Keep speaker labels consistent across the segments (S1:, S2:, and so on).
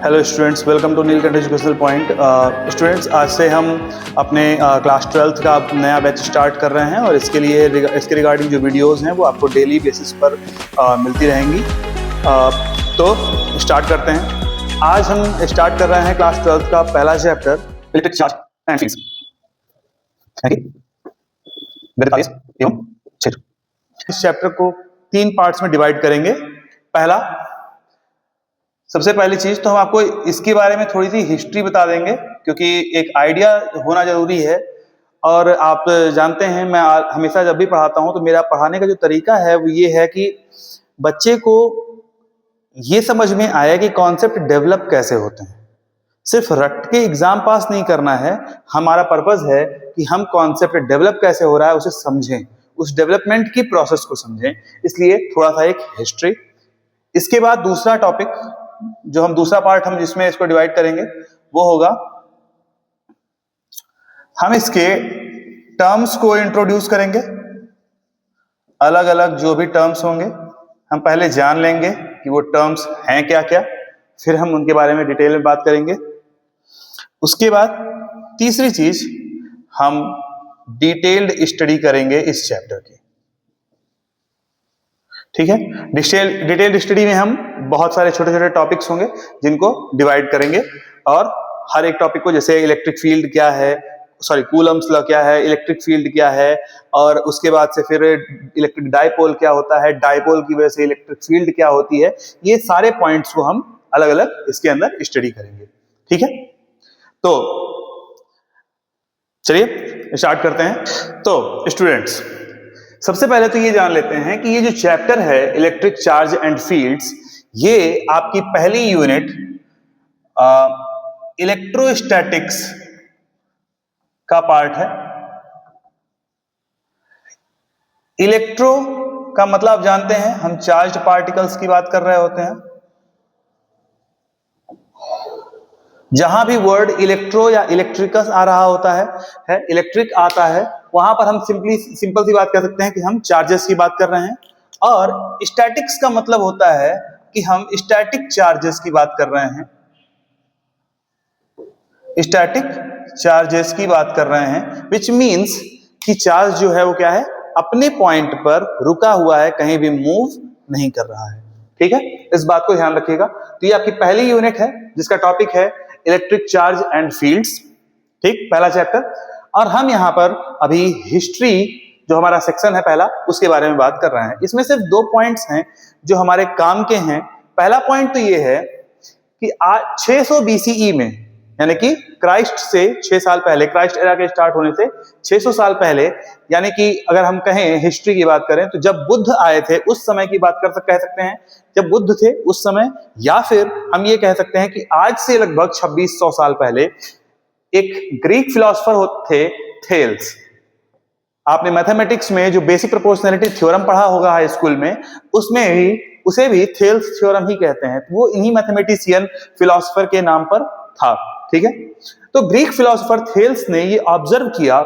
S1: Hello students, welcome to Neelkanth educational point. Students, आज से हम अपने क्लास 12th का नया बैच स्टार्ट कर रहे हैं और इसके रिगार्डिंग जो वीडियोस हैं वो आपको डेली बेसिस पर मिलती रहेंगी। तो स्टार्ट करते हैं। आज हम स्टार्ट कर रहे हैं क्लास 12th का पहला chapter, electric charge and fields. इस चैप्टर को 3 पार्ट्स में डिवाइड करेंगे। पहला, सबसे पहली चीज तो हम आपको इसके बारे में थोड़ी सी हिस्ट्री बता देंगे, क्योंकि एक आइडिया होना जरूरी है। और आप जानते हैं, मैं हमेशा जब भी पढ़ाता हूं तो मेरा पढ़ाने का जो तरीका है वो ये है कि बच्चे को ये समझ में आया कि कॉन्सेप्ट डेवलप कैसे होते हैं। सिर्फ रट के एग्जाम पास नहीं करना है, हमारा पर्पस है कि हम कॉन्सेप्ट डेवलप कैसे हो रहा है उसे समझें, उस डेवलपमेंट की प्रोसेस को समझें। इसलिए थोड़ा सा एक हिस्ट्री। इसके बाद दूसरा टॉपिक, जो हम दूसरा पार्ट हम जिसमें इसको डिवाइड करेंगे वो होगा, हम इसके टर्म्स को इंट्रोड्यूस करेंगे। अलग अलग जो भी टर्म्स होंगे हम पहले जान लेंगे कि वो टर्म्स हैं क्या क्या, फिर हम उनके बारे में डिटेल में बात करेंगे। उसके बाद तीसरी चीज, हम डिटेल्ड स्टडी करेंगे इस चैप्टर की। ठीक है, डिटेल्ड स्टडी में हम बहुत सारे छोटे छोटे टॉपिक्स होंगे जिनको डिवाइड करेंगे, और हर एक टॉपिक को, जैसे इलेक्ट्रिक फील्ड क्या है, कूलम्स लॉ क्या है, इलेक्ट्रिक फील्ड क्या है, और उसके बाद से फिर इलेक्ट्रिक डाइपोल क्या होता है, डाइपोल की वजह से इलेक्ट्रिक फील्ड क्या होती है, ये सारे पॉइंट्स को हम अलग अलग इसके अंदर स्टडी करेंगे। ठीक है, तो चलिए स्टार्ट करते हैं। तो स्टूडेंट्स, सबसे पहले तो ये जान लेते हैं कि ये जो चैप्टर है इलेक्ट्रिक चार्ज एंड फील्ड्स, ये आपकी पहली यूनिट इलेक्ट्रोस्टैटिक्स का पार्ट है। इलेक्ट्रो का मतलब आप जानते हैं, हम चार्ज्ड पार्टिकल्स की बात कर रहे होते हैं। जहां भी वर्ड इलेक्ट्रो या इलेक्ट्रिकस आ रहा होता है इलेक्ट्रिक आता है, वहां पर हम सिंपल सी बात कर सकते हैं कि हम चार्जेस की बात कर रहे हैं। और स्टैटिक्स का मतलब होता है कि हम स्टैटिक चार्जेस की बात कर रहे हैं, स्टैटिक चार्जेस की बात कर रहे हैं, विच मीन्स कि चार्ज जो है वो क्या है, अपने पॉइंट पर रुका हुआ है, कहीं भी मूव नहीं कर रहा है। ठीक है, इस बात को ध्यान रखिएगा। तो ये आपकी पहली यूनिट है जिसका टॉपिक है इलेक्ट्रिक चार्ज एंड फील्ड्स। ठीक, पहला चैप्टर। और हम यहां पर अभी हिस्ट्री, जो हमारा सेक्शन है पहला, उसके बारे में बात कर रहे हैं। इसमें सिर्फ 2 पॉइंट्स हैं जो हमारे काम के हैं। पहला पॉइंट तो ये है कि 600 BCE में, यानी कि क्राइस्ट से 6 साल पहले, क्राइस्ट एरा के स्टार्ट होने से 600 साल पहले, यानी कि अगर हम कहें हिस्ट्री की बात करें तो जब बुद्ध आए थे उस समय की बात कह सकते हैं, जब बुद्ध थे उस समय, या फिर हम ये कह सकते हैं कि आज से लगभग 2600 साल पहले एक ग्रीक फिलोसोफर थे, थेल्स। आपने मैथमेटिक्स में जो बेसिक प्रोपोर्शनैलिटी थ्योरम पढ़ा होगा हाई स्कूल में, उसमें भी उसे भी थेल्स थ्योरम ही कहते हैं। वो इन्हीं मैथमेटिशियन फिलोसोफर के नाम पर था। ठीक है, तो ग्रीक फिलोसोफर थेल्स ने ये ऑब्जर्व किया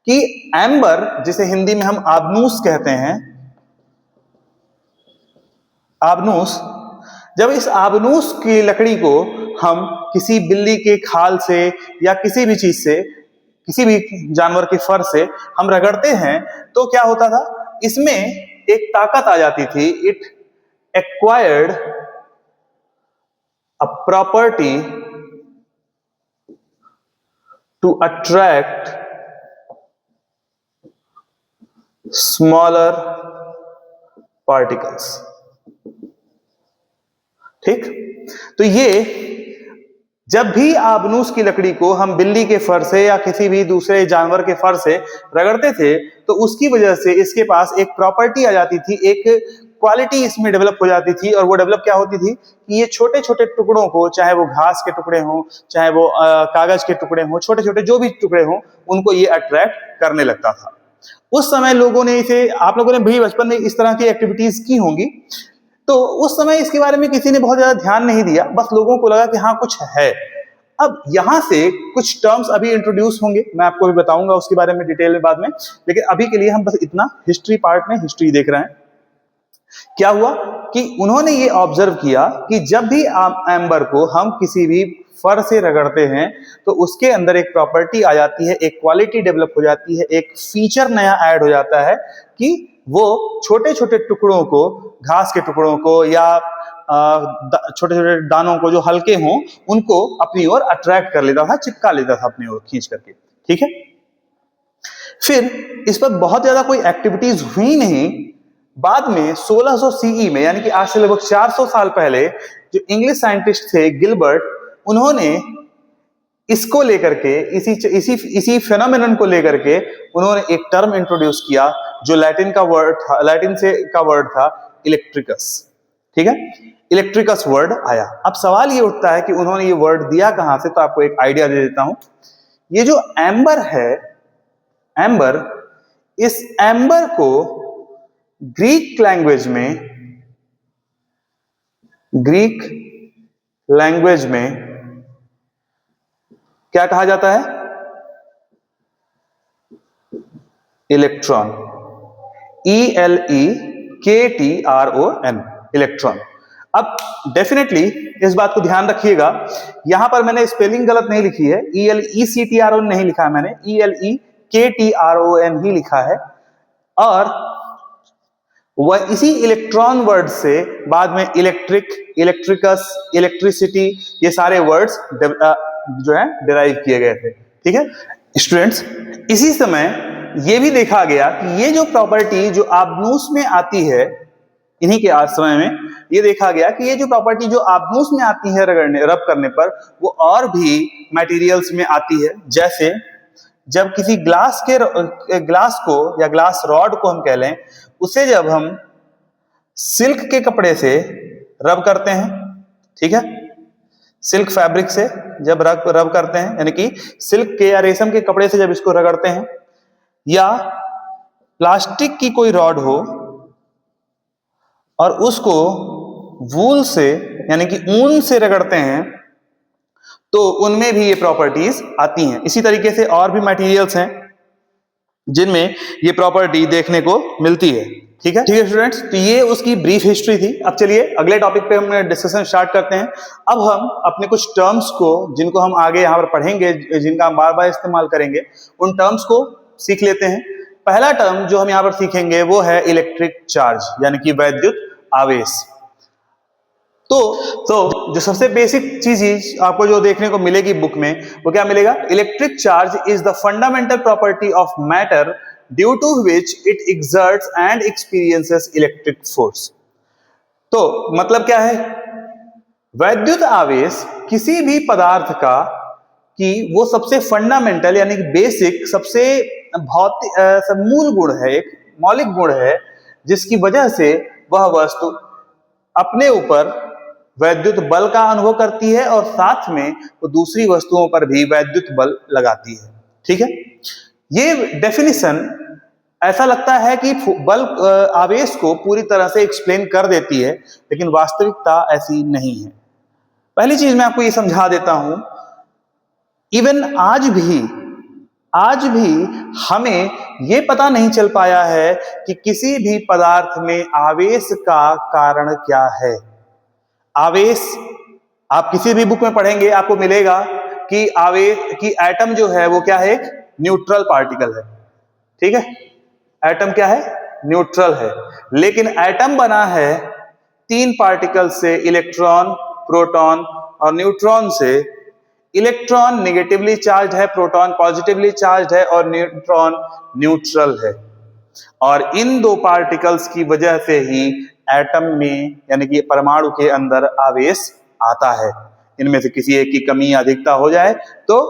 S1: कि एम्बर, जिसे हिंदी में हम आबनूस कहते हैं, आबनूस, जब इस आबनूस की लकड़ी को हम किसी बिल्ली के खाल से या किसी भी चीज से, किसी भी जानवर के फर से हम रगड़ते हैं तो क्या होता था, इसमें एक ताकत आ जाती थी। It acquired a property to attract smaller particles. ठीक, तो ये जब भी आबनूस की लकड़ी को हम बिल्ली के फर से या किसी भी दूसरे जानवर के फर से रगड़ते थे तो उसकी वजह से इसके पास एक प्रॉपर्टी आ जाती थी, एक क्वालिटी इसमें डेवलप हो जाती थी। और वो डेवलप क्या होती थी कि ये छोटे छोटे टुकड़ों को, चाहे वो घास के टुकड़े हों, चाहे वो कागज के टुकड़े हों, छोटे छोटे जो भी टुकड़े हों, उनको ये अट्रैक्ट करने लगता था। उस समय लोगों ने इसे, आप लोगों ने भी बचपन में इस तरह की एक्टिविटीज की होंगी, तो उस समय इसके बारे में किसी ने बहुत ज्यादा ध्यान नहीं दिया, बस लोगों को लगा कि हाँ कुछ है। अब यहां से कुछ टर्म्स अभी इंट्रोड्यूस होंगे, मैं आपको भी बताऊंगा उसके बारे में डिटेल में बाद में, लेकिन अभी के लिए हम बस इतना हिस्ट्री पार्ट में हिस्ट्री देख रहे हैं। क्या हुआ कि उन्होंने ये ऑब्जर्व किया कि जब भी एम्बर को हम किसी भी फर से रगड़ते हैं तो उसके अंदर एक प्रॉपर्टी आ जाती है, एक क्वालिटी डेवलप हो जाती है, एक फीचर नया ऐड हो जाता है कि वो छोटे छोटे टुकड़ों को, घास के टुकड़ों को या छोटे छोटे दानों को जो हल्के हों उनको अपनी ओर अट्रैक्ट कर लेता था, चिपका लेता था अपनी ओर खींच करके। ठीक है, फिर इस पर बहुत ज्यादा कोई एक्टिविटीज हुई नहीं। बाद में 1600 सीई में, यानी कि आज से लगभग 400 साल पहले, जो इंग्लिश साइंटिस्ट थे गिलबर्ट, उन्होंने इसको लेकर के, इसी फेनोमेनन को लेकर के उन्होंने एक टर्म इंट्रोड्यूस किया जो लैटिन का वर्ड था इलेक्ट्रिकस। ठीक है, इलेक्ट्रिकस वर्ड आया। अब सवाल ये उठता है कि उन्होंने ये वर्ड दिया कहां से, तो आपको एक आइडिया दे देता हूं। ये जो एम्बर है, एम्बर, इस एम्बर को ग्रीक लैंग्वेज में क्या कहा जाता है? इलेक्ट्रॉन। ELEKTRON, electron. अब डेफिनेटली इस बात को ध्यान रखिएगा, यहां पर मैंने स्पेलिंग गलत नहीं लिखी है, ELECTRON नहीं लिखा है मैंने, ELEKTRON ही लिखा है। और वह इसी इलेक्ट्रॉन वर्ड से बाद में इलेक्ट्रिक, इलेक्ट्रिकस, इलेक्ट्रिसिटी, ये सारे वर्ड्स जो है डिराइव किए गए थे। ठीक है स्टूडेंट्स, इसी समय ये भी देखा गया कि ये जो प्रॉपर्टी जो आबनूस में आती है, इन्हीं के आज समय में ये देखा गया कि ये जो प्रॉपर्टी जो आबनूस में आती है रब करने पर, वो और भी मटेरियल्स में आती है। जैसे जब किसी ग्लास को या ग्लास रॉड को हम कह लें, उसे जब हम सिल्क के कपड़े से रब करते हैं, ठीक है, सिल्क फैब्रिक से जब रब करते हैं, यानी कि सिल्क के या रेशम के कपड़े से जब इसको रगड़ते हैं, या प्लास्टिक की कोई रॉड हो और उसको वूल से यानी कि ऊन से रगड़ते हैं, तो उनमें भी ये प्रॉपर्टीज आती हैं। इसी तरीके से और भी मटेरियल्स हैं जिनमें ये प्रॉपर्टी देखने को मिलती है। ठीक है स्टूडेंट्स, तो ये उसकी ब्रीफ हिस्ट्री थी। अब चलिए अगले टॉपिक पे हम डिस्कशन स्टार्ट करते हैं। अब हम अपने कुछ टर्म्स को, जिनको हम आगे यहाँ पर पढ़ेंगे, जिनका हम बार बार इस्तेमाल करेंगे, उन टर्म्स को सीख लेते हैं। पहला टर्म जो हम यहाँ पर सीखेंगे वो है इलेक्ट्रिक चार्ज, यानी कि वैद्युत आवेश। तो जो सबसे बेसिक चीज आपको जो देखने को मिलेगी बुक में, वो क्या मिलेगा? Electric charge is the fundamental property of matter due to which it exerts and experiences electric force. तो मतलब क्या है? वैद्युत आवेश किसी भी पदार्थ का कि वो सबसे फंडामेंटल यानी कि बेसिक, सबसे भौतिक मूल गुण है, एक मौलिक गुण है, जिसकी वजह से वह वस्तु अपने ऊपर वैद्युत बल का अनुभव करती है और साथ में वो दूसरी वस्तुओं पर भी वैद्युत बल लगाती है। ठीक है, ये डेफिनेशन ऐसा लगता है कि बल आवेश को पूरी तरह से एक्सप्लेन कर देती है, लेकिन वास्तविकता ऐसी नहीं है। पहली चीज मैं आपको ये समझा देता हूं, इवन आज भी हमें ये पता नहीं चल पाया है कि किसी भी पदार्थ में आवेश का कारण क्या है। आवेश, आप किसी भी बुक में पढ़ेंगे आपको मिलेगा कि आवेश की एटम जो है वो क्या है? एक न्यूट्रल पार्टिकल है। ठीक है, एटम क्या है? न्यूट्रल है। लेकिन एटम बना है 3 पार्टिकल से, इलेक्ट्रॉन, प्रोटॉन और न्यूट्रॉन से। इलेक्ट्रॉन नेगेटिवली चार्ज है, प्रोटॉन पॉजिटिवली चार्ज है और न्यूट्रॉन न्यूट्रल है। और इन 2 पार्टिकल्स की वजह से ही एटम में यानी कि परमाणु के अंदर आवेश आता है। इनमें से किसी एक की कमी या अधिकता हो जाए तो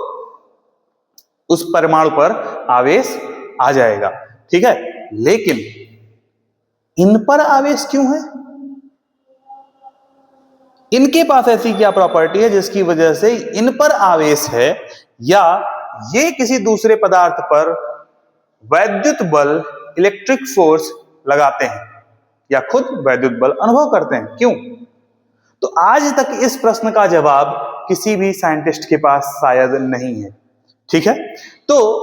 S1: उस परमाणु पर आवेश आ जाएगा। ठीक है, लेकिन इन पर आवेश क्यों है? इनके पास ऐसी क्या प्रॉपर्टी है जिसकी वजह से इन पर आवेश है, या ये किसी दूसरे पदार्थ पर वैद्युत बल, इलेक्ट्रिक फोर्स लगाते हैं या खुद वैद्युत बल अनुभव करते हैं? क्यों? तो आज तक इस प्रश्न का जवाब किसी भी साइंटिस्ट के पास शायद नहीं है। ठीक है, तो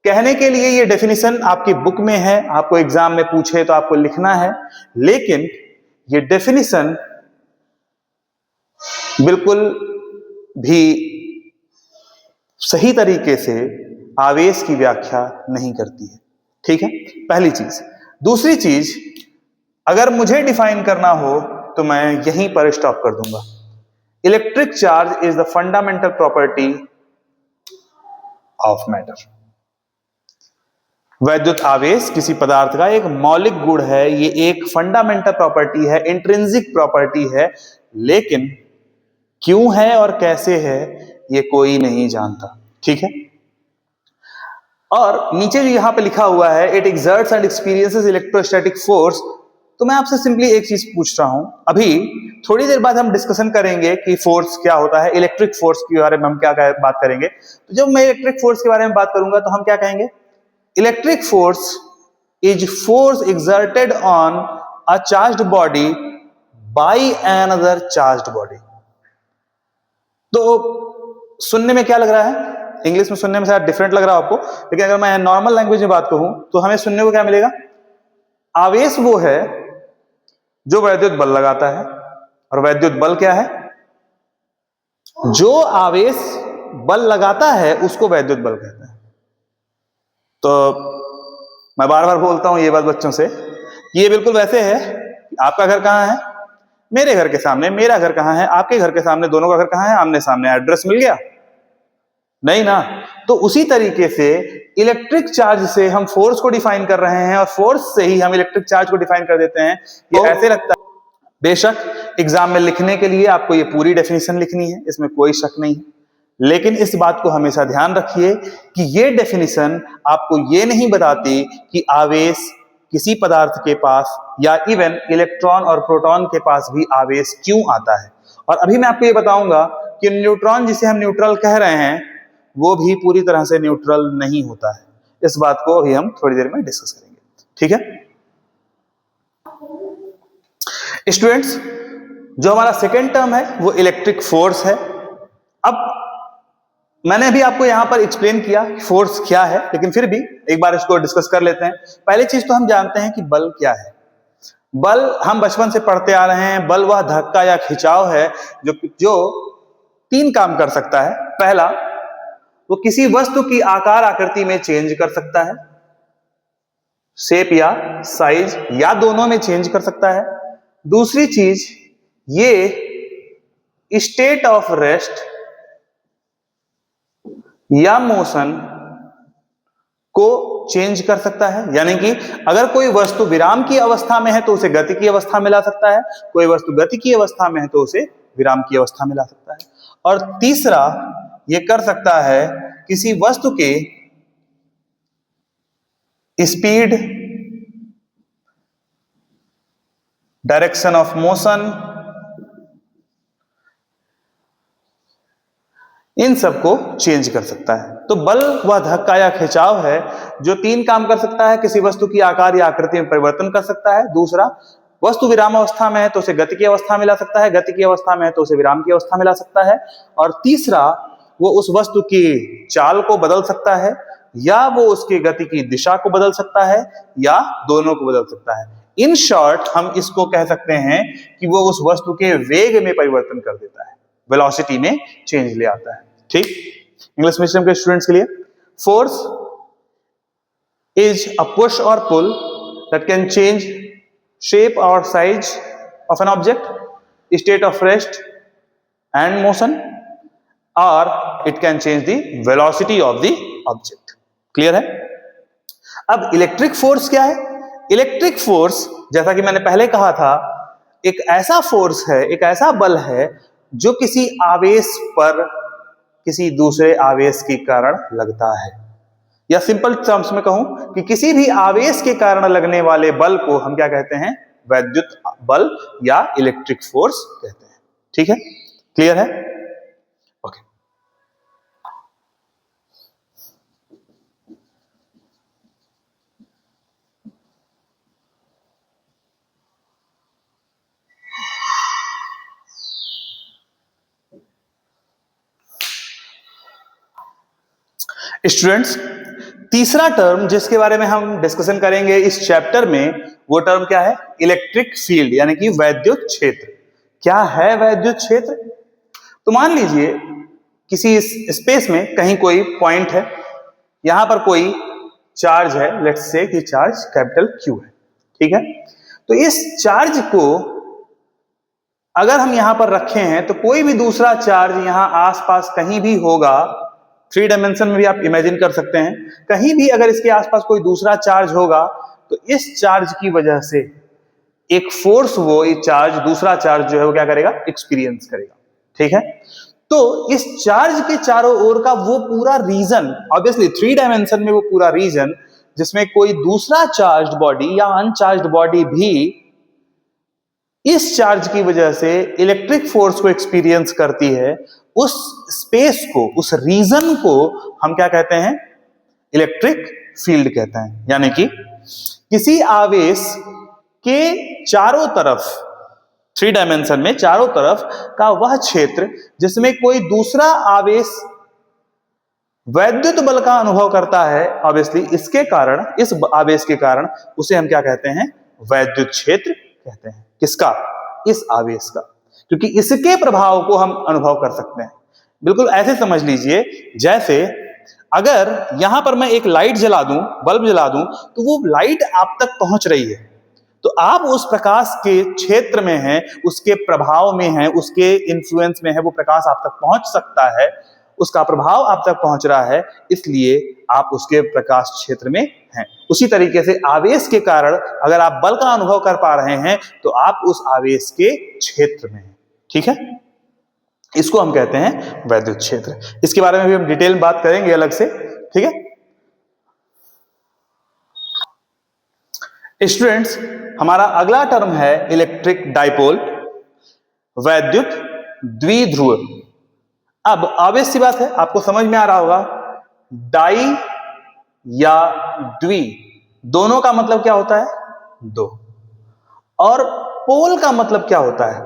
S1: कहने के लिए ये डेफिनेशन आपकी बुक में है, आपको एग्जाम में पूछे तो आपको लिखना है, लेकिन ये डेफिनेशन बिल्कुल भी सही तरीके से आवेश की व्याख्या नहीं करती है। ठीक है, पहली चीज। दूसरी चीज, अगर मुझे डिफाइन करना हो तो मैं यहीं पर स्टॉप कर दूंगा। Electric charge is the fundamental property of matter. वैद्युत आवेश किसी पदार्थ का एक मौलिक गुण है, ये एक फंडामेंटल प्रॉपर्टी है, इंट्रिंसिक प्रॉपर्टी है, लेकिन क्यों है और कैसे है ये कोई नहीं जानता। ठीक है, और नीचे जो यहां पे लिखा हुआ है, it exerts and experiences electrostatic force, तो मैं आपसे सिंपली एक चीज पूछ रहा हूं। अभी थोड़ी देर बाद हम डिस्कशन करेंगे कि फोर्स क्या होता है, इलेक्ट्रिक फोर्स के बारे में हम क्या बात करेंगे। तो जब मैं इलेक्ट्रिक फोर्स के बारे में बात करूंगा तो हम क्या कहेंगे, electric force is force exerted on a charged body by another charged body. तो सुनने में क्या लग रहा है, इंग्लिश में सुनने में शायद डिफरेंट लग रहा है आपको, लेकिन अगर मैं नॉर्मल लैंग्वेज में बात कहूं तो हमें सुनने को क्या मिलेगा, आवेश वो है जो वैद्युत बल लगाता है, और वैद्युत बल क्या है, जो आवेश बल लगाता है उसको वैद्युत बल कहते हैं। तो मैं बार बार बोलता हूं ये बात बच्चों से कि ये बिल्कुल वैसे है, आपका घर कहां है, मेरे घर के सामने, मेरा घर कहां है, आपके घर के सामने, दोनों का घर कहां है, आमने सामने, एड्रेस मिल गया नहीं ना। तो उसी तरीके से इलेक्ट्रिक चार्ज से हम फोर्स को डिफाइन कर रहे हैं, और फोर्स से ही हम इलेक्ट्रिक चार्ज को डिफाइन कर देते हैं। ये तो ऐसे लगता है, बेशक एग्जाम में लिखने के लिए आपको ये पूरी डेफिनेशन लिखनी है, इसमें कोई शक नहीं है, लेकिन इस बात को हमेशा ध्यान रखिए कि ये डेफिनेशन आपको ये नहीं बताती कि आवेश किसी पदार्थ के पास या इवन इलेक्ट्रॉन और प्रोटॉन के पास भी आवेश क्यों आता है। और अभी मैं आपको ये बताऊंगा कि न्यूट्रॉन जिसे हम न्यूट्रल कह रहे हैं वो भी पूरी तरह से न्यूट्रल नहीं होता है। इस बात को अभी हम थोड़ी देर में डिस्कस करेंगे। ठीक है स्टूडेंट्स, जो हमारा सेकेंड टर्म है वो इलेक्ट्रिक फोर्स है। अब मैंने अभी आपको यहां पर एक्सप्लेन किया फोर्स क्या है, लेकिन फिर भी एक बार इसको डिस्कस कर लेते हैं। पहली चीज तो हम जानते हैं कि बल क्या है। बल हम बचपन से पढ़ते आ रहे हैं, बल वह धक्का या खिंचाव है जो तीन काम कर सकता है। पहला, वो किसी वस्तु की आकार आकृति में चेंज कर सकता है, शेप या साइज या दोनों में चेंज कर सकता है। दूसरी चीज, ये स्टेट ऑफ रेस्ट या मोशन को चेंज कर सकता है, यानी कि अगर कोई वस्तु विराम की अवस्था में है तो उसे गति की अवस्था में ला सकता है, कोई वस्तु गति की अवस्था में है तो उसे विराम की अवस्था में ला सकता है। और तीसरा, ये कर सकता है किसी वस्तु के स्पीड, डायरेक्शन ऑफ मोशन, इन सबको चेंज कर सकता है। तो बल वह धक्का या खिंचाव है जो तीन काम कर सकता है, किसी वस्तु की आकार या आकृति में परिवर्तन कर सकता है। दूसरा, वस्तु विराम अवस्था में है तो उसे गति की अवस्था में ला सकता है, गति की अवस्था में है तो उसे विराम की अवस्था में ला सकता है। और तीसरा, वो उस वस्तु की चाल को बदल सकता है, या वो उसकी गति की दिशा को बदल सकता है, या दोनों को बदल सकता है। इन शॉर्ट हम इसको कह सकते हैं कि वो उस वस्तु के वेग में परिवर्तन कर देता है, वेलोसिटी में चेंज ले आता है। ठीक, इंग्लिश मीडियम के स्टूडेंट्स के लिए, फोर्स इज अ पुश और pull that can change shape or size of an object, state of rest and motion, or it can change the velocity of the object. Clear है? अब electric force क्या है? Electric force, जैसा कि मैंने पहले कहा था, एक ऐसा फोर्स है, एक ऐसा बल है जो किसी आवेश पर किसी दूसरे आवेश के कारण लगता है, या सिंपल टर्म्स में कहूं कि किसी भी आवेश के कारण लगने वाले बल को हम क्या कहते हैं, वैद्युत बल या इलेक्ट्रिक फोर्स कहते हैं। ठीक है, क्लियर है? ओके। स्टूडेंट्स, तीसरा टर्म जिसके बारे में हम डिस्कशन करेंगे इस चैप्टर में वो टर्म क्या है? इलेक्ट्रिक फील्ड, यानी कि वैद्युत क्षेत्र। क्या है वैद्युत क्षेत्र? तो मान लीजिए किसी स्पेस में कहीं कोई पॉइंट है, यहां पर कोई चार्ज है, लेट्स से कि चार्ज कैपिटल Q है, ठीक है। तो इस चार्ज को अगर हम यहां पर रखे हैं तो कोई भी दूसरा चार्ज यहां आसपास कहीं भी होगा, 3 डायमेंशन में भी आप इमेजिन कर सकते हैं, कहीं भी अगर इसके आसपास कोई दूसरा चार्ज होगा तो इस चार्ज की वजह से एक फोर्स वो ये चार्ज, दूसरा चार्ज जो है वो क्या करेगा? एक्सपीरियंस करेगा, ठीक है। तो इस चार्ज के चारों ओर का वो पूरा रीजन, ऑब्वियसली 3 डायमेंशन में वो पूरा रीजन जिसमें कोई दूसरा चार्ज बॉडी या अनचार्ज बॉडी भी इस चार्ज की वजह से इलेक्ट्रिक फोर्स को एक्सपीरियंस करती है, उस स्पेस को, उस रीजन को हम क्या कहते हैं? इलेक्ट्रिक फील्ड कहते हैं। यानी कि किसी आवेश के चारों तरफ, 3 डायमेंशन में चारों तरफ का वह क्षेत्र जिसमें कोई दूसरा आवेश वैद्युत बल का अनुभव करता है, ऑब्वियसली इसके कारण, इस आवेश के कारण उसे हम क्या कहते हैं? वैद्युत क्षेत्र कहते हैं। किसका? इस आवेश का, क्योंकि इसके प्रभाव को हम अनुभव कर सकते हैं। बिल्कुल ऐसे समझ लीजिए जैसे अगर यहां पर मैं एक लाइट जला दूं, बल्ब जला दूं, तो वो लाइट आप तक पहुंच रही है, तो आप उस प्रकाश के क्षेत्र में हैं, उसके प्रभाव में हैं, उसके इन्फ्लुएंस में है, वो प्रकाश आप तक पहुंच सकता है, उसका प्रभाव आप तक पहुंच रहा है, इसलिए आप उसके प्रकाश क्षेत्र में हैं। उसी तरीके से आवेश के कारण अगर आप बल का अनुभव कर पा रहे हैं तो आप उस आवेश के क्षेत्र में हैं, ठीक है। इसको हम कहते हैं वैद्युत क्षेत्र। इसके बारे में भी हम डिटेल में बात करेंगे अलग से, ठीक है। स्टूडेंट्स, हमारा अगला टर्म है इलेक्ट्रिक डाइपोल, वैद्युत द्विध्रुव। अब ऑब्वियस सी बात है, आपको समझ में आ रहा होगा, डाई या द्वि दोनों का मतलब क्या होता है? दो। और पोल का मतलब क्या होता है?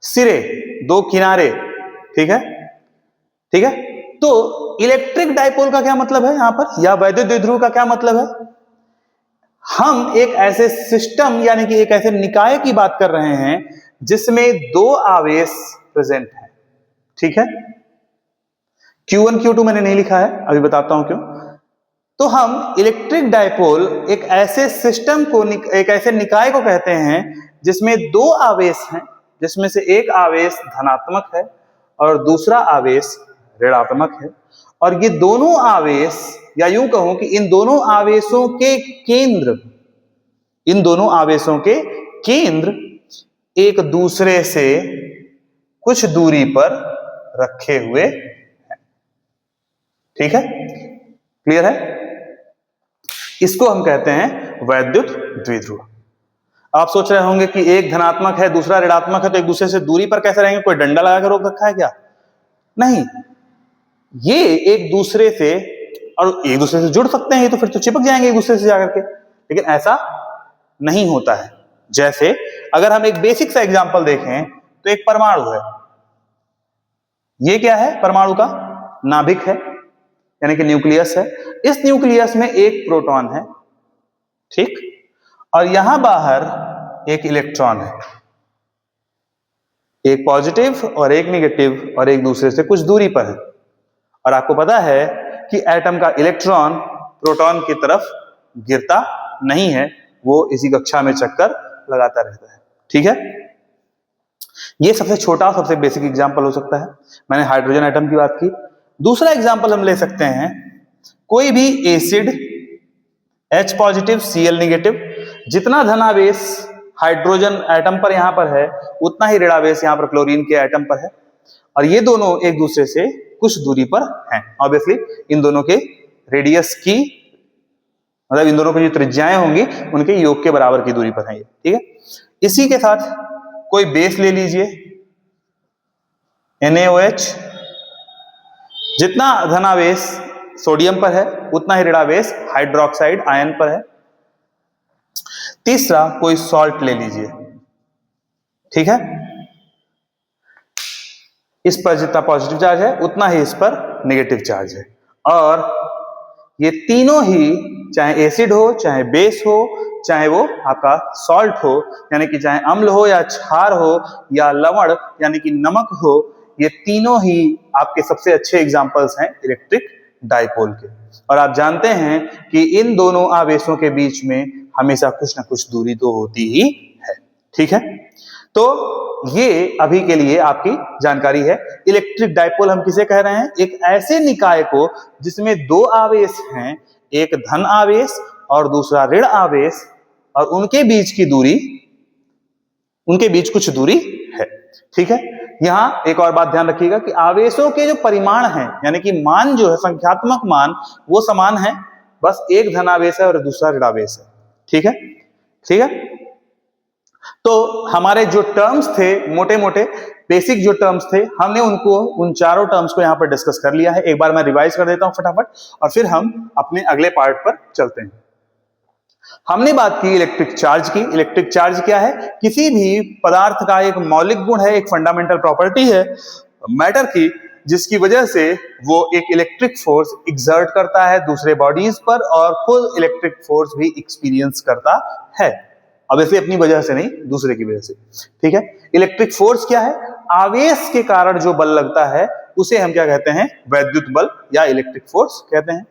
S1: सिरे, दो किनारे, ठीक है, ठीक है। तो इलेक्ट्रिक डाइपोल का क्या मतलब है यहां पर, या वैद्युत द्विध्रुव का क्या मतलब है? हम एक ऐसे सिस्टम यानी कि एक ऐसे निकाय की बात कर रहे हैं जिसमें दो आवेश प्रेजेंट है, ठीक है। Q1 Q2 मैंने नहीं लिखा है, अभी बताता हूं क्यों। तो हम इलेक्ट्रिक डाइपोल एक ऐसे सिस्टम को, एक ऐसे निकाय को कहते हैं जिसमें दो आवेश हैं, जिसमें से एक आवेश धनात्मक है और दूसरा आवेश ऋणात्मक है, और ये दोनों आवेश, या यूं कहूं कि इन दोनों आवेशों के केंद्र, इन दोनों आवेशों के केंद्र एक दूसरे से कुछ दूरी पर रखे हुए हैं, ठीक है, क्लियर है। इसको हम कहते हैं वैद्युत द्विध्रुव। आप सोच रहे होंगे कि एक धनात्मक है दूसरा ऋणात्मक है, तो एक दूसरे से दूरी पर कैसे रहेंगे? कोई डंडा लगा कर रोक रखा है क्या? नहीं, ये एक दूसरे से, और एक दूसरे से जुड़ सकते हैं, ये तो फिर तो चिपक जाएंगे एक दूसरे से जाकर के, लेकिन ऐसा नहीं होता है। जैसे अगर हम एक बेसिक सा एग्जांपल देखें तो एक परमाणु है, ये क्या है? परमाणु का नाभिक है, यानी कि न्यूक्लियस है। इस न्यूक्लियस में एक प्रोटॉन है, ठीक, और यहां बाहर एक इलेक्ट्रॉन है, एक पॉजिटिव और एक नेगेटिव, और एक दूसरे से कुछ दूरी पर है। और आपको पता है कि एटम का इलेक्ट्रॉन प्रोटॉन की तरफ गिरता नहीं है, वो इसी कक्षा में चक्कर लगाता रहता है, ठीक है। ये सबसे छोटा, सबसे बेसिक एग्जांपल हो सकता है। मैंने हाइड्रोजन एटम की बात की। दूसरा एग्जांपल हम ले सकते हैं, कोई भी acid H positive Cl negative, जितना धनावेश हाइड्रोजन एटम पर यहां पर है उतना ही ऋणावेश यहां पर क्लोरीन के एटम पर है, और ये दोनों एक दूसरे से कुछ दूरी पर हैं। ऑब्वियसली इन दोनों के रेडियस की, मतलब इन दोनों की जो त्रिज्याएं होंगी उनके योग के बराबर की दूरी पर है ये, ठीक है। इसी के साथ कोई बेस ले लीजिए, NaOH, जितना धनावेश सोडियम पर है उतना ही ऋणावेश हाइड्रोक्साइड आयन पर है। तीसरा कोई सॉल्ट ले लीजिए, ठीक है, इस पर जितना पॉजिटिव चार्ज है उतना ही इस पर नेगेटिव चार्ज है, और ये तीनों ही, चाहे एसिड हो, चाहे बेस हो, चाहे वो आपका सॉल्ट हो, यानी कि चाहे अम्ल हो या क्षार हो या लवण यानी कि नमक हो, ये तीनों ही आपके सबसे अच्छे एग्जाम्पल्स हैं इलेक्ट्रिक डाइपोल के। और आप जानते हैं कि इन दोनों आवेशों के बीच में हमेशा कुछ ना कुछ दूरी तो होती ही है। ठीक है, तो ये अभी के लिए आपकी जानकारी है। इलेक्ट्रिक डाइपोल हम किसे कह रहे हैं? एक ऐसे निकाय को जिसमें दो आवेश हैं, एक धन आवेश और दूसरा ऋण आवेश, और उनके बीच की दूरी, उनके बीच कुछ दूरी है। ठीक है, यहां एक और बात ध्यान रखिएगा कि आवेशों के जो परिमाण हैं, यानी कि मान जो है, संख्यात्मक मान, वो समान है, बस एक धनावेश है और दूसरा ऋणावेश है। ठीक है, ठीक है। तो हमारे जो टर्म्स थे, मोटे मोटे बेसिक जो टर्म्स थे, हमने उनको, उन चारों टर्म्स को यहां पर डिस्कस कर लिया है। एक बार मैं रिवाइज कर देता हूं फटाफट, और फिर हम अपने अगले पार्ट पर चलते हैं। हमने बात की इलेक्ट्रिक चार्ज की। इलेक्ट्रिक चार्ज क्या है? किसी भी पदार्थ का एक मौलिक गुण है, एक फंडामेंटल प्रॉपर्टी है मैटर की, जिसकी वजह से वो एक इलेक्ट्रिक फोर्स एक्सर्ट करता है दूसरे बॉडीज पर, और खुद इलेक्ट्रिक फोर्स भी एक्सपीरियंस करता है। अब ऐसे अपनी वजह से नहीं, दूसरे की वजह से। ठीक है, इलेक्ट्रिक फोर्स क्या है? आवेश के कारण जो बल लगता है उसे हम क्या कहते हैं? वैद्युत बल या इलेक्ट्रिक फोर्स कहते हैं।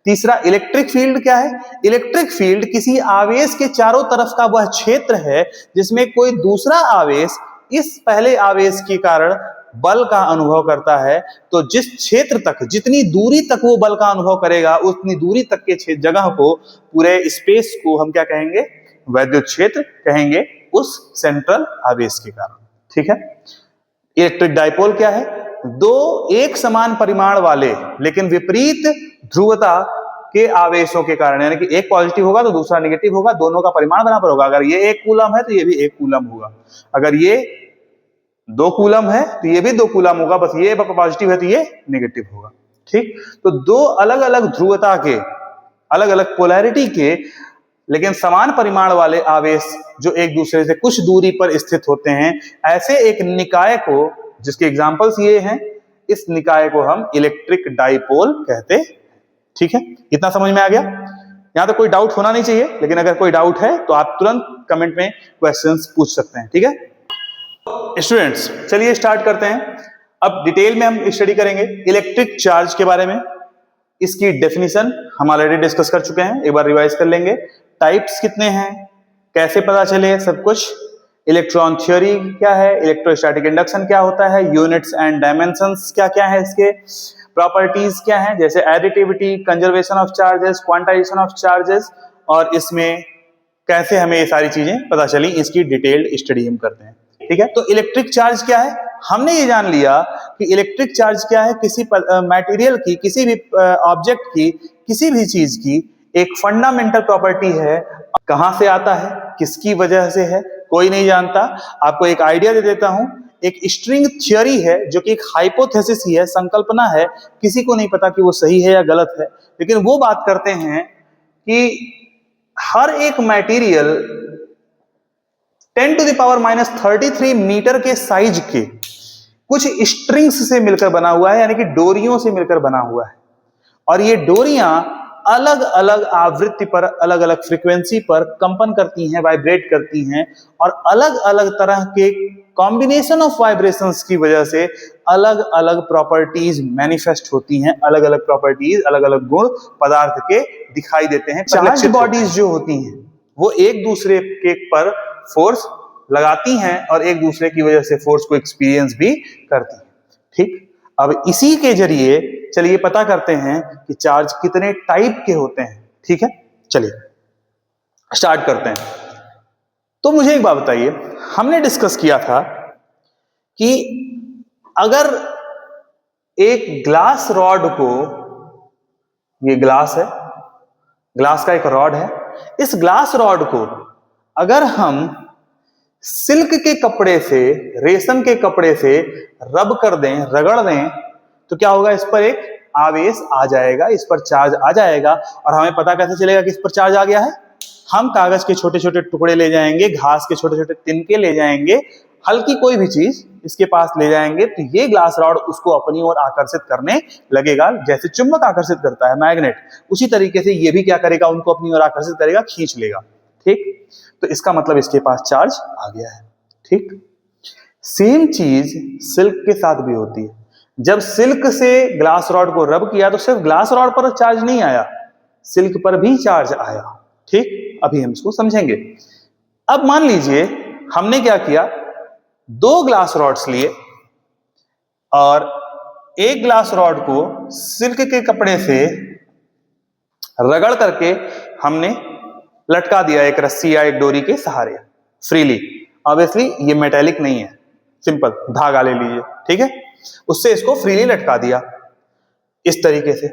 S1: तीसरा, इलेक्ट्रिक फील्ड क्या है? इलेक्ट्रिक फील्ड किसी आवेश के चारों तरफ का वह क्षेत्र है जिसमें कोई दूसरा आवेश इस पहले आवेश के कारण बल का अनुभव करता है। तो जिस क्षेत्र तक, जितनी दूरी तक वो बल का अनुभव करेगा, उतनी दूरी तक के जगह को, पूरे स्पेस को हम क्या कहेंगे? वैद्युत क्षेत्र कहेंगे, उस सेंट्रल आवेश के कारण। ठीक है, इलेक्ट्रिक डाइपोल क्या है? दो एक समान परिमाण वाले लेकिन विपरीत ध्रुवता के आवेशों के कारण, यानी कि एक पॉजिटिव होगा तो दूसरा नेगेटिव होगा, दोनों का परिमाण बराबर होगा। अगर ये 1 कूलम है तो ये भी 1 कूलम होगा, अगर ये 2 कूलम है तो ये भी 2 कूलम होगा, बस ये पॉजिटिव है तो ये नेगेटिव होगा। ठीक, तो दो अलग अलग ध्रुवता के, अलग अलग पोलैरिटी के लेकिन समान परिमाण वाले आवेश जो एक दूसरे से कुछ दूरी पर स्थित होते हैं, ऐसे एक निकाय को, जिसके एग्जांपल्स ये हैं, इस निकाय को हम इलेक्ट्रिक डाइपोल कहते हैं। ठीक है, इतना समझ में आ गया? यहां तो कोई डाउट होना नहीं चाहिए, लेकिन अगर कोई डाउट है तो आप तुरंत कमेंट में क्वेश्चंस पूछ सकते हैं। ठीक है स्टूडेंट्स, चलिए स्टार्ट करते हैं। अब डिटेल में हम स्टडी करेंगे इलेक्ट्रिक चार्ज के बारे में। इसकी डेफिनेशन हम ऑलरेडी डिस्कस कर चुके हैं, एक बार रिवाइज कर लेंगे। टाइप्स कितने हैं, कैसे पता चले, सब कुछ। इलेक्ट्रॉन थ्योरी क्या है, इलेक्ट्रोस्टैटिक इंडक्शन क्या होता है, यूनिट्स एंड डायमेंशंस क्या क्या है, इसके प्रॉपर्टीज क्या हैं, जैसे additivity, conservation of charges, quantization of charges, और इसमें कैसे हमें ये सारी चीजें पता चली, इसकी डिटेल्ड स्टडी हम करते हैं। ठीक है, तो इलेक्ट्रिक चार्ज क्या है? हमने ये जान लिया कि इलेक्ट्रिक चार्ज क्या है, किसी मटेरियल की, किसी भी ऑब्जेक्ट की, किसी भी चीज की एक फंडामेंटल प्रॉपर्टी है। कहां से आता है, किसकी वजह से है, कोई नहीं जानता। आपको एक आइडिया दे देता हूं, एक स्ट्रिंग थ्योरी है जो कि एक हाइपोथेसिस ही है, संकल्पना है, किसी को नहीं पता कि वो सही है या गलत है, लेकिन वो बात करते हैं कि हर एक मटेरियल 10⁻³ मीटर के साइज के कुछ स्ट्रिंग्स से मिलकर बना हुआ है, यानी कि डोरियों से मिलकर बना हुआ है। और ये डोरियां अलग अलग आवृत्ति पर, अलग अलग फ्रीक्वेंसी पर कंपन करती हैं, वाइब्रेट करती हैं, और अलग अलग तरह के कॉम्बिनेशन ऑफ वाइब्रेशंस की वजह से अलग अलग प्रॉपर्टीज मैनिफेस्ट होती हैं, अलग अलग प्रॉपर्टीज, अलग अलग गुण पदार्थ के दिखाई देते हैं। चार्ज बॉडीज जो होती हैं वो एक दूसरे के पर फोर्स लगाती हैं और एक दूसरे की वजह से फोर्स को एक्सपीरियंस भी करती हैं। ठीक, अब इसी के जरिए चलिए पता करते हैं कि चार्ज कितने टाइप के होते हैं। ठीक है, चलिए स्टार्ट करते हैं। तो मुझे एक बात बताइए, हमने डिस्कस किया था कि अगर एक ग्लास रॉड को, ये ग्लास है, ग्लास का एक रॉड है, इस ग्लास रॉड को अगर हम सिल्क के कपड़े से, रेशम के कपड़े से रब कर दें, रगड़ दें, तो क्या होगा? इस पर एक आवेश आ जाएगा, इस पर चार्ज आ जाएगा। और हमें पता कैसे चलेगा कि इस पर चार्ज आ गया है? हम कागज के छोटे छोटे टुकड़े ले जाएंगे, घास के छोटे छोटे तिनके ले जाएंगे, हल्की कोई भी चीज इसके पास ले जाएंगे तो ये ग्लास रॉड उसको अपनी ओर आकर्षित करने लगेगा, जैसे चुंबक आकर्षित करता है मैग्नेट, उसी तरीके से ये भी क्या करेगा, उनको अपनी ओर आकर्षित करेगा, खींच लेगा। ठीक, तो इसका मतलब इसके पास चार्ज आ गया है। ठीक, सेम चीज सिल्क के साथ भी होती है। जब सिल्क से ग्लास रॉड को रब किया तो सिर्फ ग्लास रॉड पर चार्ज नहीं आया, सिल्क पर भी चार्ज आया। ठीक, अभी हम इसको समझेंगे। अब मान लीजिए हमने क्या किया, 2 ग्लास रॉड्स लिए और एक ग्लास रॉड को सिल्क के कपड़े से रगड़ करके हमने लटका दिया एक रस्सी या एक डोरी के सहारे फ्रीली। ऑब्वियसली ये मेटेलिक नहीं है, सिंपल धागा ले लीजिए, ठीक है, उससे इसको फ्रीली लटका दिया इस तरीके से।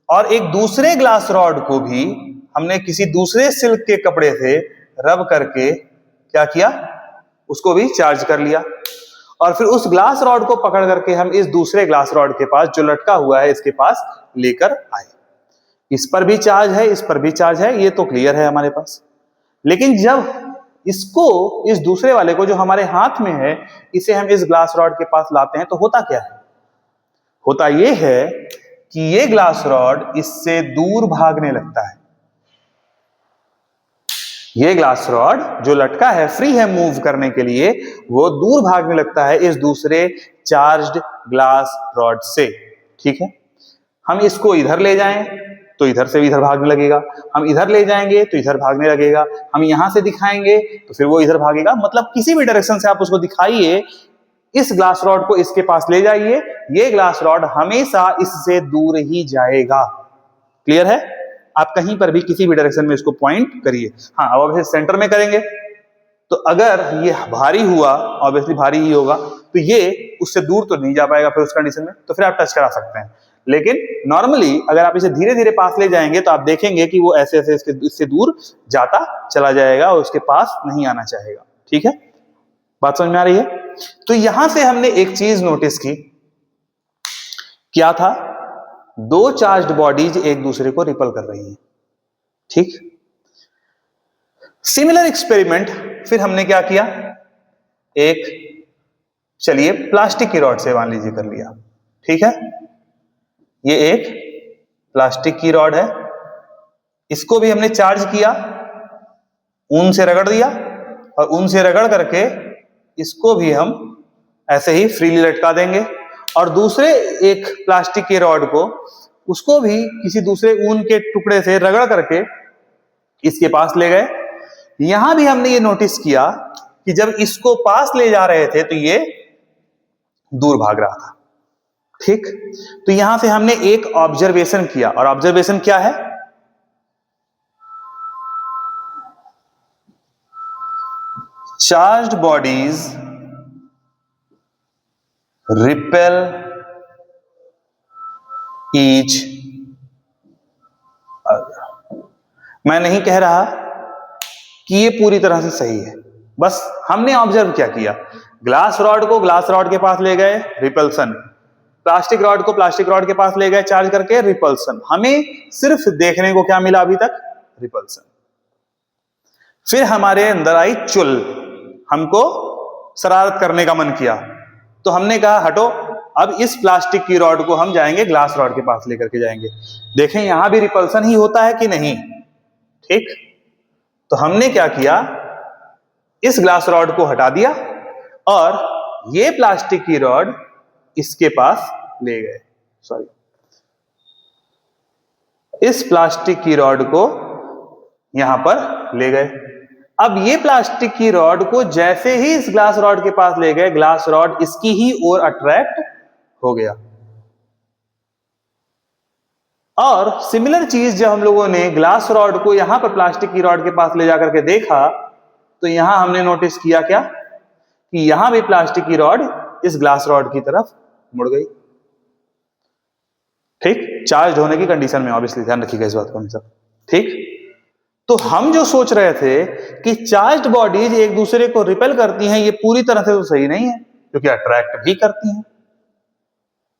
S1: और एक दूसरे ग्लास रॉड को भी हमने किसी दूसरे सिल्क के कपड़े से रब करके क्या किया, उसको भी चार्ज कर लिया। और फिर उस ग्लास रॉड को पकड़ करके हम इस दूसरे ग्लास रॉड के पास जो लटका हुआ है इसके पास लेकर आए। इस पर भी चार्ज है, इस पर भी चार्ज है, ये तो क्लियर है हमारे पास। लेकिन जब इसको, इस दूसरे वाले को जो हमारे हाथ में है, इसे हम इस ग्लास रॉड के पास लाते हैं तो होता क्या है, होता यह है कि ये ग्लास रॉड इससे दूर भागने लगता है। ये ग्लास रॉड जो लटका है, फ्री है मूव करने के लिए, वो दूर भागने लगता है इस दूसरे चार्ज्ड ग्लास रॉड से। ठीक है, हम इसको इधर ले जाएं तो इधर से भी इधर भागने लगेगा, हम इधर ले जाएंगे तो इधर भागने लगेगा, हम यहां से दिखाएंगे तो फिर वो इधर भागेगा। मतलब किसी भी डायरेक्शन से आप उसको दिखाइए, इस ग्लास रॉड को इसके पास ले जाइए, ये ग्लास रॉड हमेशा इससे दूर ही जाएगा। क्लियर है? आप कहीं पर भी किसी भी डायरेक्शन में इसको पॉइंट करिए। हाँ, अब ऑब्वियसली सेंटर में करेंगे तो अगर ये भारी हुआ, ऑब्वियसली भारी ही होगा, तो ये उससे दूर तो नहीं जा पाएगा फिर उस कंडीशन में, तो फिर आप टच करा सकते हैं। लेकिन नॉर्मली अगर आप इसे धीरे धीरे पास ले जाएंगे तो आप देखेंगे कि वो ऐसे ऐसे इससे दूर जाता चला जाएगा और उसके पास नहीं आना चाहेगा। ठीक है, बात समझ में आ रही है? तो यहां से हमने एक चीज नोटिस की, क्या था, 2 चार्ज्ड बॉडीज एक दूसरे को रिपल कर रही हैं। ठीक, सिमिलर एक्सपेरिमेंट फिर हमने क्या किया, एक, चलिए प्लास्टिक की रॉड से मान लीजिए कर लिया। ठीक है, ये एक प्लास्टिक की रॉड है, इसको भी हमने चार्ज किया, ऊन से रगड़ दिया और ऊन से रगड़ करके इसको भी हम ऐसे ही फ्रीली लटका देंगे। और दूसरे एक प्लास्टिक के रॉड को, उसको भी किसी दूसरे ऊन के टुकड़े से रगड़ करके इसके पास ले गए। यहां भी हमने ये नोटिस किया कि जब इसको पास ले जा रहे थे तो ये दूर भाग रहा था। ठीक, तो यहां से हमने एक ऑब्जर्वेशन किया, और ऑब्जर्वेशन क्या है, charged bodies repel each other. मैं नहीं कह रहा कि ये पूरी तरह से सही है, बस हमने ऑब्जर्व क्या किया, ग्लास रॉड को ग्लास रॉड के पास ले गए, रिपल्सन, प्लास्टिक रॉड को प्लास्टिक रॉड के पास ले गए चार्ज करके, रिपल्सन। हमें सिर्फ देखने को क्या मिला अभी तक, रिपल्सन। फिर हमारे अंदर आई चुल, हमको शरारत करने का मन किया, तो हमने कहा हटो, अब इस प्लास्टिक की रॉड को हम जाएंगे ग्लास रॉड के पास लेकर के जाएंगे, देखें यहां भी रिपल्सन ही होता है कि नहीं। ठीक, तो हमने क्या किया, इस ग्लास रॉड को हटा दिया और ये प्लास्टिक की रॉड इसके पास ले गए, सॉरी, इस प्लास्टिक की रॉड को यहां पर ले गए। अब ये प्लास्टिक की रॉड को जैसे ही इस ग्लास रॉड के पास ले गए, ग्लास रॉड इसकी ही ओर अट्रैक्ट हो गया। और सिमिलर चीज जब हम लोगों ने ग्लास रॉड को यहां पर प्लास्टिक की रॉड के पास ले जाकर के देखा, तो यहां हमने नोटिस किया क्या, कि यहां भी प्लास्टिक की रॉड इस ग्लास रॉड की तरफ मुड़ गई। ठीक, चार्ज होने की कंडीशन में, ऑब्वियसली ध्यान रखिएगा इस बात को हमेशा। ठीक, तो हम जो सोच रहे थे कि चार्ज्ड बॉडीज एक दूसरे को रिपेल करती हैं, ये पूरी तरह से तो सही नहीं है, क्योंकि अट्रैक्ट भी करती हैं।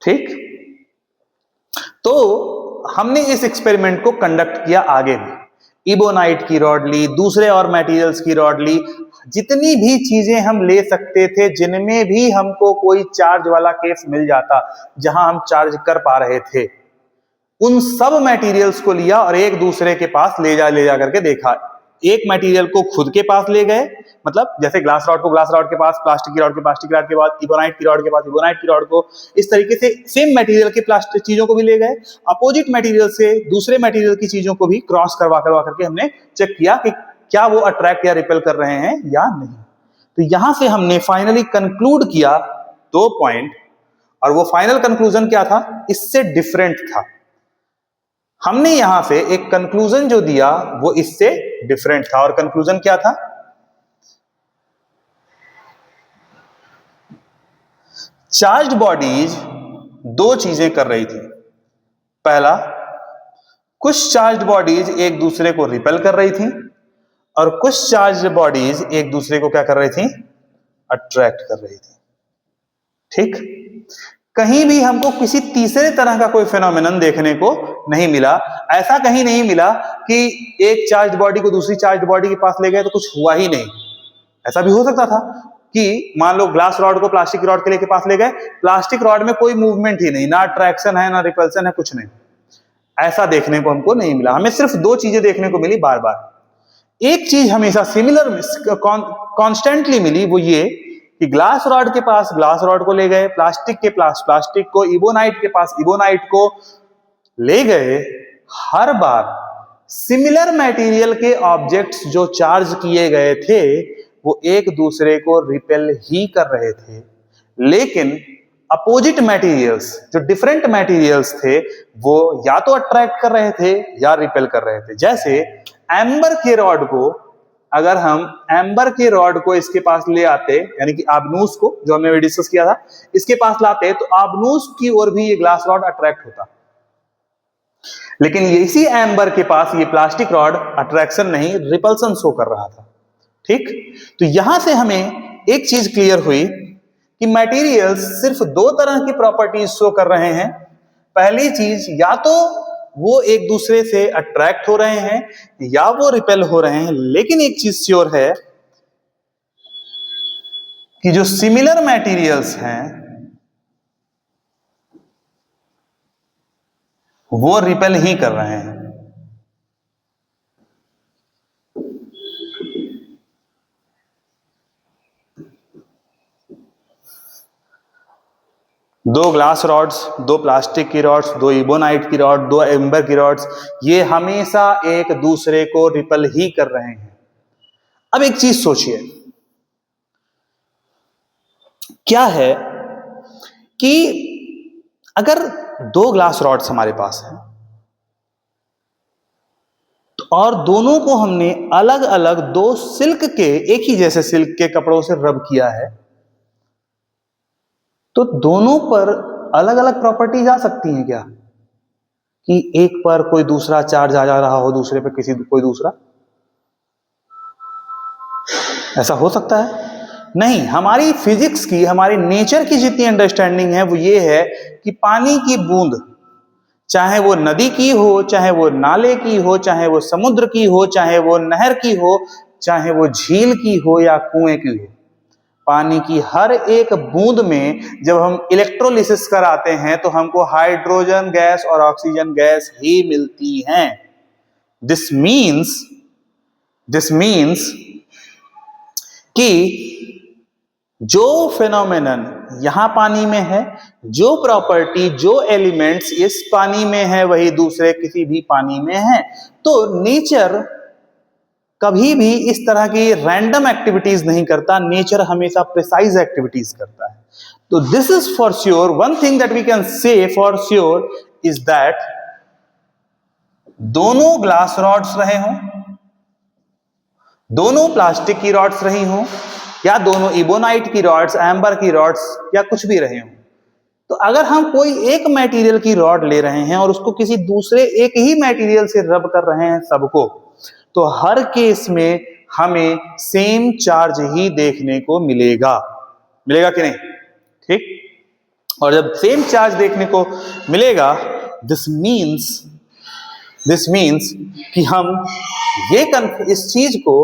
S1: ठीक, तो हमने इस एक्सपेरिमेंट को कंडक्ट किया आगे भी, इबोनाइट की रॉड ली, दूसरे और मटेरियल्स की रॉड ली, जितनी भी चीजें हम ले सकते थे, जिनमें भी हमको कोई चार्ज वाला केस मिल जाता जहां हम चार्ज कर पा रहे थे, उन सब मटेरियल्स को लिया और एक दूसरे के पास ले जा करके देखा। एक मटेरियल को खुद के पास ले गए, मतलब जैसे ग्लास रॉड को ग्लास रॉड के पास, प्लास्टिक की रॉड के प्लास्टिक रॉड के पास, इबोनाइट की रॉड के पास इबोनाइट की रॉड को, इस तरीके से सेम मटेरियल की प्लास्टिक चीजों को भी ले गए। अपोजिट मटेरियल से दूसरे मटेरियल की चीजों को भी क्रॉस करवा करके हमने चेक किया कि क्या वो अट्रैक्ट या रिपेल कर रहे हैं या नहीं। तो यहां से हमने फाइनली कंक्लूड किया 2 पॉइंट, और वो फाइनल कंक्लूजन क्या था, इससे डिफरेंट था। हमने यहां से एक कंक्लूजन जो दिया वो इससे डिफरेंट था, और कंक्लूजन क्या था, चार्ज्ड बॉडीज 2 चीजें कर रही थी। पहला, कुछ चार्ज्ड बॉडीज एक दूसरे को रिपेल कर रही थी, और कुछ चार्ज्ड बॉडीज एक दूसरे को क्या कर रही थी, अट्रैक्ट कर रही थी। ठीक, कहीं भी हमको किसी तीसरे तरह का कोई फिनोमेनन देखने को नहीं मिला। ऐसा कहीं नहीं मिला कि एक चार्ज बॉडी को दूसरी चार्ज बॉडी के पास ले गए तो कुछ हुआ ही नहीं। ऐसा भी हो सकता था कि मान लो ग्लास रॉड को प्लास्टिक रॉड के पास ले गए, प्लास्टिक रॉड में कोई मूवमेंट ही नहीं, ना अट्रैक्शन है ना रिपल्सन है, कुछ नहीं। ऐसा देखने को हमको नहीं मिला। हमें सिर्फ 2 चीजें देखने को मिली बार बार। एक चीज हमेशा सिमिलर कॉन्स्टेंटली मिली, वो ये कि ग्लास रॉड के पास ग्लास रॉड को ले गए, प्लास्टिक के पास प्लास्टिक को, इबोनाइट के पास इबोनाइट को ले गए। हर बार सिमिलर मटेरियल के ऑब्जेक्ट्स जो चार्ज किए गए थे वो एक दूसरे को रिपेल ही कर रहे थे, लेकिन अपोजिट मटेरियल्स जो डिफरेंट मटेरियल्स थे वो या तो अट्रैक्ट कर रहे थे या रिपेल कर रहे थे। जैसे एम्बर के रॉड को, अगर हम एम्बर के रॉड को इसके पास ले आते, यानी कि आबनूस को, जो हमने भी डिस्कस किया था, इसके पास लाते तो आबनूस की ओर भी ये ग्लास रॉड अट्रैक्ट होता, लेकिन इसी एम्बर के पास ये प्लास्टिक रॉड अट्रैक्शन नहीं, रिपल्सन शो कर रहा था। ठीक, तो यहां से हमें एक चीज क्लियर हुई कि मटेरियल्स सिर्फ 2 तरह की प्रॉपर्टीज शो कर रहे हैं। पहली चीज, या तो वो एक दूसरे से अट्रैक्ट हो रहे हैं या वो रिपेल हो रहे हैं, लेकिन एक चीज श्योर है कि जो सिमिलर मटेरियल्स हैं वो रिपेल ही कर रहे हैं। दो ग्लास रॉड्स, 2 प्लास्टिक की रॉड्स, 2 इबोनाइट की रॉड, 2 एम्बर की रॉड्स, ये हमेशा एक दूसरे को रिपेल ही कर रहे हैं। अब एक चीज सोचिए, क्या है कि अगर 2 ग्लास रॉड्स हमारे पास हैं और दोनों को हमने अलग अलग 2 सिल्क के, एक ही जैसे सिल्क के कपड़ों से रब किया है, तो दोनों पर अलग अलग प्रॉपर्टीज आ सकती हैं क्या, कि एक पर कोई दूसरा चार्ज आ जा रहा हो, दूसरे पर कोई दूसरा? ऐसा हो सकता है? नहीं। हमारी फिजिक्स की, हमारी नेचर की जितनी अंडरस्टैंडिंग है वो ये है कि पानी की बूंद, चाहे वो नदी की हो, चाहे वो नाले की हो, चाहे वो समुद्र की हो, चाहे वो नहर की हो, चाहे वो झील की हो या कुएं की हो, पानी की हर एक बूंद में जब हम इलेक्ट्रोलिसिस कराते हैं तो हमको हाइड्रोजन गैस और ऑक्सीजन गैस ही मिलती हैं। दिस मीन्स कि जो फिनोमेनन यहां पानी में है, जो प्रॉपर्टी, जो एलिमेंट्स इस पानी में है, वही दूसरे किसी भी पानी में है। तो नेचर कभी भी इस तरह की रैंडम एक्टिविटीज नहीं करता, नेचर हमेशा प्रिसाइज एक्टिविटीज करता है। तो this is for sure, one thing that we can say for sure is that दोनों ग्लास रॉड्स रहे हों, दोनों प्लास्टिक की रॉड्स रही हों, या दोनों इबोनाइट की रॉड्स, एम्बर की रॉड्स, या कुछ भी रहे हों, तो अगर हम कोई एक मटेरियल की रॉड ले रहे हैं और उसको किसी दूसरे एक ही मटेरियल से रब कर रहे हैं सबको, तो हर केस में हमें सेम चार्ज ही देखने को मिलेगा कि नहीं? ठीक, और जब सेम चार्ज देखने को मिलेगा, दिस मीन्स कि हम इस चीज को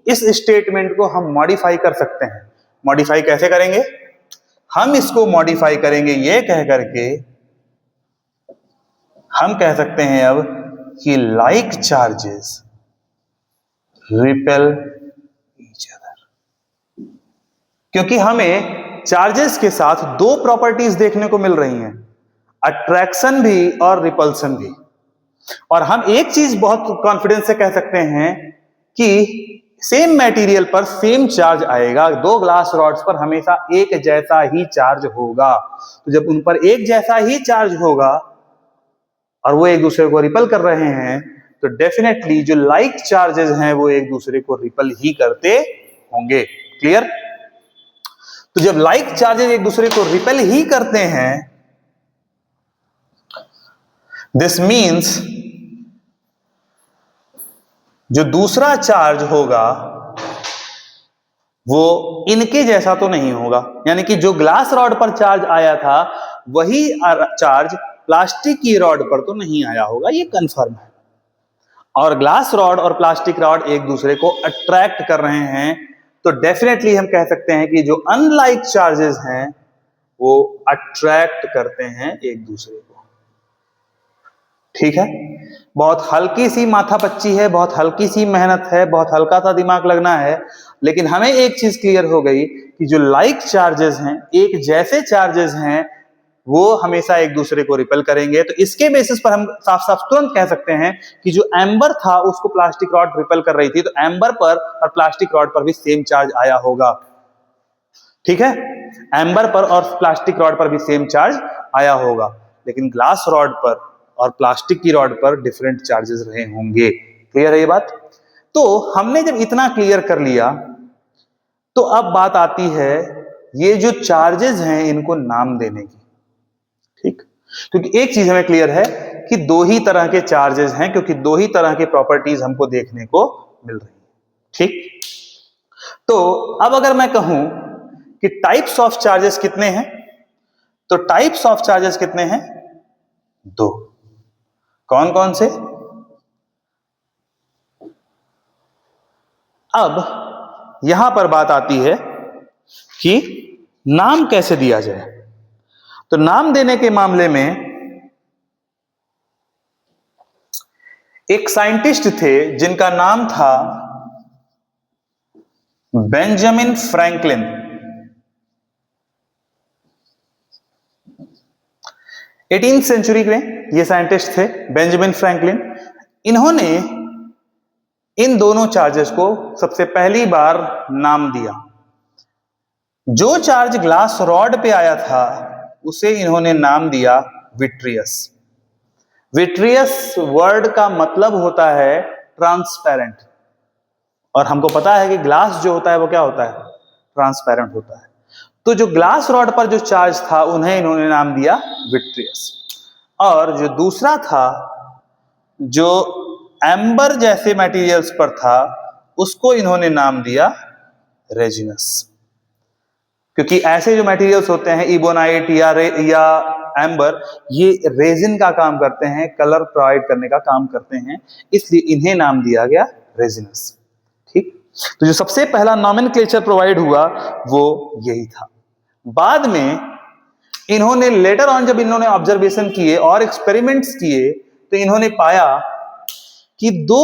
S1: इस स्टेटमेंट को हम मॉडिफाई कर सकते हैं। मॉडिफाई कैसे करेंगे? हम इसको मॉडिफाई करेंगे ये कह करके, हम कह सकते हैं अब कि like charges repel each other, क्योंकि हमें चार्जेस के साथ दो प्रॉपर्टीज देखने को मिल रही हैं, अट्रैक्शन भी और रिपल्सन भी। और हम एक चीज बहुत कॉन्फिडेंस से कह सकते हैं कि सेम मटेरियल पर सेम चार्ज आएगा, दो ग्लास रॉड्स पर हमेशा एक जैसा ही चार्ज होगा। तो जब उन पर एक जैसा ही चार्ज होगा और वो एक दूसरे को रिपल कर रहे हैं, तो डेफिनेटली जो लाइक चार्जेस हैं वो एक दूसरे को रिपल ही करते होंगे। क्लियर? तो जब लाइक चार्जेस एक दूसरे को रिपेल ही करते हैं, दिस मीन्स जो दूसरा चार्ज होगा वो इनके जैसा तो नहीं होगा, यानी कि जो ग्लास रॉड पर चार्ज आया था वही चार्ज प्लास्टिक की रॉड पर तो नहीं आया होगा, ये कंफर्म है। और ग्लास रॉड और प्लास्टिक रॉड एक दूसरे को अट्रैक्ट कर रहे हैं, तो डेफिनेटली हम कह सकते हैं कि जो अनलाइक चार्जेस हैं वो अट्रैक्ट करते हैं एक दूसरे को। ठीक है? बहुत हल्की सी माथापच्ची है, बहुत हल्की सी मेहनत है, बहुत हल्का सा दिमाग लगना है, लेकिन हमें एक चीज क्लियर हो गई कि जो लाइक चार्जेस हैं, एक जैसे चार्जेस हैं, वो हमेशा एक दूसरे को रिपेल करेंगे। तो इसके बेसिस पर हम साफ साफ तुरंत कह सकते हैं कि जो एम्बर था उसको प्लास्टिक रॉड रिपेल कर रही थी, तो एम्बर पर और प्लास्टिक रॉड पर भी सेम चार्ज आया होगा। ठीक है? एम्बर पर और प्लास्टिक रॉड पर भी सेम चार्ज आया होगा, लेकिन ग्लास रॉड पर और प्लास्टिक की रॉड पर डिफरेंट चार्जेस रहे होंगे। क्लियर है ये बात? तो हमने जब इतना क्लियर कर लिया, तो अब बात आती है ये जो चार्जेस हैं इनको नाम देने की। ठीक? क्योंकि एक चीज हमें क्लियर है कि दो ही तरह के चार्जेस हैं, क्योंकि दो ही तरह के प्रॉपर्टीज हमको देखने को मिल रही है। ठीक? तो अब अगर मैं कहूं कि टाइप्स ऑफ चार्जेस कितने हैं, तो टाइप्स ऑफ चार्जेस कितने हैं? दो। कौन कौन से? अब यहां पर बात आती है कि नाम कैसे दिया जाए। तो नाम देने के मामले में एक साइंटिस्ट थे जिनका नाम था बेंजामिन फ्रैंकलिन। एटीन्थ सेंचुरी में ये साइंटिस्ट थे बेंजामिन फ्रैंकलिन। इन्होंने इन दोनों चार्जेस को सबसे पहली बार नाम दिया। जो चार्ज ग्लास रॉड पे आया था उसे इन्होंने नाम दिया विट्रियस। विट्रियस वर्ड का मतलब होता है ट्रांसपेरेंट, और हमको पता है कि ग्लास जो होता है वो क्या होता है? ट्रांसपेरेंट होता है। तो जो ग्लास रॉड पर जो चार्ज था उन्हें इन्होंने नाम दिया विट्रियस, और जो दूसरा था जो एम्बर जैसे मटेरियल्स पर था उसको इन्होंने नाम दिया रेजिनस। क्योंकि ऐसे जो मटेरियल्स होते हैं इबोनाइट या एम्बर, ये रेजिन का काम करते हैं, कलर प्रोवाइड करने का काम करते हैं, इसलिए इन्हें नाम दिया गया रेजिनस। ठीक? तो जो सबसे पहला नॉमेनक्लेचर प्रोवाइड हुआ वो यही था। बाद में इन्होंने लेटर ऑन जब इन्होंने ऑब्जर्वेशन किए और एक्सपेरिमेंट्स किए, तो इन्होंने पाया कि दो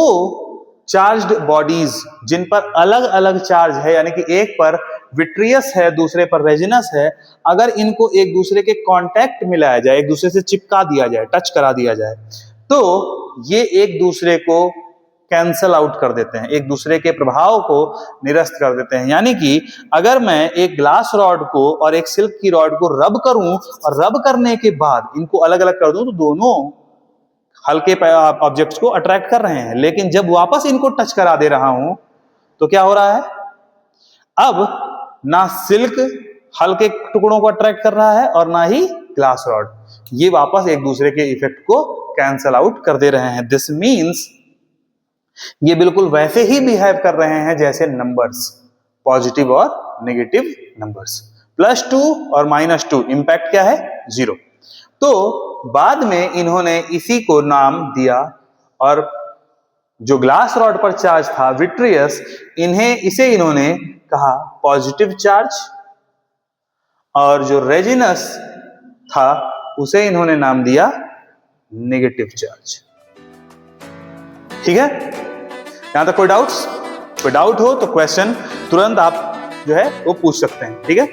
S1: चार्ज्ड बॉडीज जिन पर अलग अलग चार्ज है, यानी कि एक पर विट्रियस है दूसरे पर रेजिनस है, अगर इनको एक दूसरे के कांटेक्ट में लाया जाए, एक दूसरे से चिपका दिया जाए, टच करा दिया जाए, तो ये एक दूसरे को कैंसल आउट कर देते हैं, एक दूसरे के प्रभाव को निरस्त कर देते हैं। यानी कि अगर मैं एक ग्लास रॉड को और एक सिल्क की रॉड को रब करूं और रब करने के बाद इनको अलग अलग कर दूं, तो दोनों हल्के ऑब्जेक्ट्स को अट्रैक्ट कर रहे हैं, लेकिन जब वापस इनको टच करा दे रहा हूं तो क्या हो रहा है? अब ना सिल्क हल्के टुकड़ों को अट्रैक्ट कर रहा है और ना ही ग्लास रॉड, ये वापस एक दूसरे के इफेक्ट को कैंसल आउट कर दे रहे हैं। दिस मीन्स ये बिल्कुल वैसे ही बिहेव कर रहे हैं जैसे नंबर्स, पॉजिटिव और नेगेटिव नंबर्स, +2 और -2, इंपैक्ट क्या है? 0। तो बाद में इन्होंने इसी को नाम दिया और जो ग्लास रॉड पर चार्ज था विट्रियस, इसे इन्होंने कहा पॉजिटिव चार्ज, और जो रेजिनस था उसे इन्होंने नाम दिया नेगेटिव चार्ज। ठीक है, यहां तक कोई डाउट्स? कोई डाउट हो तो क्वेश्चन तुरंत आप जो है वो पूछ सकते हैं। ठीक है।